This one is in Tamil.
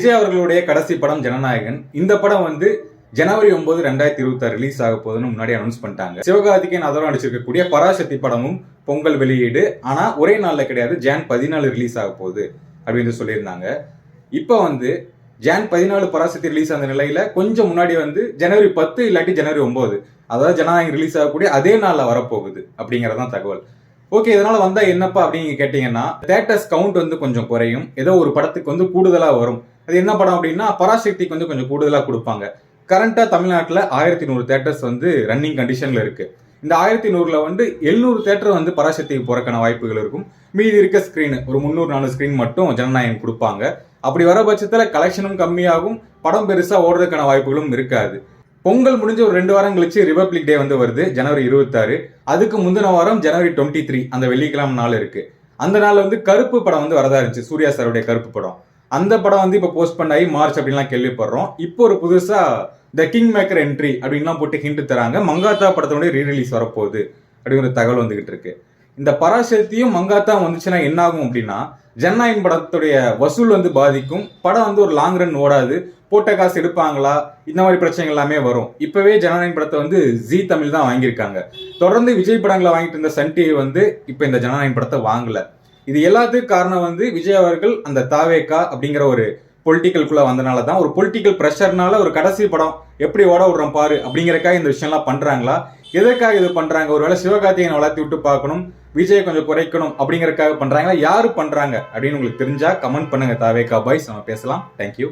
விஜய் அவர்களுடைய கடைசி படம் ஜனநாயகன். இந்த படம் வந்து ஜனவரி 9, 2026 ரிலீஸ் ஆக போகுதுன்னு முன்னாடி அனௌன்ஸ் பண்ணிட்டாங்க. சிவகார்த்திகேயன் அதோட நடிச்சிருக்கக்கூடிய பராசக்தி படமும் பொங்கல் வெளியீடு. ஆனா ஒரே நாள்ல கிடையாது, ஜான் 14 ரிலீஸ் ஆக போகுது அப்படின்னு சொல்லியிருந்தாங்க. இப்போ வந்து ஜான் 14 பராசக்தி ரிலீஸ் ஆன நிலையில கொஞ்சம் முன்னாடி வந்து ஜனவரி 10 இல்லாட்டி ஜனவரி 9, அதாவது ஜனநாயகன் ரிலீஸ் ஆகக்கூடிய அதே நாள்ல வரப்போகுது அப்படிங்கறதான் தகவல். ஓகே, இதனால வந்தா என்னப்பா அப்படின்னு கேட்டீங்கன்னா, தியேட்டர்ஸ் கவுண்ட் வந்து கொஞ்சம் குறையும். ஏதோ ஒரு படத்துக்கு வந்து கூடுதலா வரும். அது என்ன படம் அப்படின்னா, பராசக்திக்கு வந்து கொஞ்சம் கூடுதலா கொடுப்பாங்க. கரண்டா தமிழ்நாட்டில் 1100 தியேட்டர்ஸ் வந்து ரன்னிங் கண்டிஷன்ல இருக்கு. இந்த 1100ல வந்து 700 தியேட்டர் வந்து பராசக்திக்கு போறக்கான வாய்ப்புகள் இருக்கும். மீதி இருக்க ஸ்கிரீன் ஒரு 300-400 ஸ்கிரீன் மட்டும் ஜனநாயகன் கொடுப்பாங்க. அப்படி வர பட்சத்தில் கலெக்ஷனும் கம்மியாகும், படம் பெருசா ஓடுறதுக்கான வாய்ப்புகளும் இருக்காது. பொங்கல் முடிஞ்ச ஒரு 2 வாரம் கழிச்சு ரிபப்ளிக் டே வந்து வருது, ஜனவரி 26. அதுக்கு முந்தின வாரம் ஜனவரி 23, அந்த வெள்ளிக்கிழமை நாள் இருக்கு. அந்த நாள் வந்து கருப்பு படம் வந்து வரதா இருந்துச்சு, சூர்யா சாருடைய கருப்பு படம். அந்த படம் வந்து இப்போ போஸ்ட் பண்ணாயி மார்ச் அப்படின்லாம் கேள்விப்படுறோம். இப்போ ஒரு புதுசா த கிங் மேக்கர் என்ட்ரி அப்படின்லாம் போட்டு ஹிண்ட் தராங்க. மங்காத்தா படத்தினுடைய ரீரிலீஸ் வரப்போகுது அப்படிங்கிற தகவல் வந்துகிட்டு இருக்கு. இந்த பராசக்தியும் மங்காத்தா வந்துச்சுன்னா என்ன ஆகும் அப்படின்னா, ஜனநாயகன் படத்துடைய வசூல் வந்து பாதிக்கும். படம் வந்து ஒரு லாங் ரன் ஓடாது, போட்ட காசு எடுப்பாங்களா, இந்த மாதிரி பிரச்சனைகள் எல்லாமே வரும். இப்பவே ஜனநாயகன் படத்தை வந்து ஜி தமிழ் தான் வாங்கியிருக்காங்க. தொடர்ந்து விஜய் படங்களை வாங்கிட்டு இருந்த சன் டிவி வந்து இப்ப இந்த ஜனநாயகன் படத்தை வாங்கல. இது எல்லாத்துக்கும் காரணம் வந்து விஜய் அவர்கள் அந்த தாவேக்கா அப்படிங்கிற ஒரு பொலிட்டிக்கலுக்குள்ள வந்தனால தான். ஒரு பொலிட்டிக்கல் ப்ரெஷர்னால ஒரு கடைசி படம் எப்படி ஓட விடுறோம் பாரு அப்படிங்கறக்காக இந்த விஷயம்லாம் பண்றாங்களா, எதற்காக இது பண்றாங்க? ஒருவேளை சிவகார்த்திகேயனை வளர்த்தி விட்டு பார்க்கணும், விஜய் கொஞ்சம் குறைக்கணும் அப்படிங்கறக்காக பண்றாங்களா, யாரு பண்றாங்க அப்படின்னு உங்களுக்கு தெரிஞ்சா கமெண்ட் பண்ணுங்க. தாவேக்கா பாய்ஸ், நம்ம பேசலாம். தேங்க்யூ.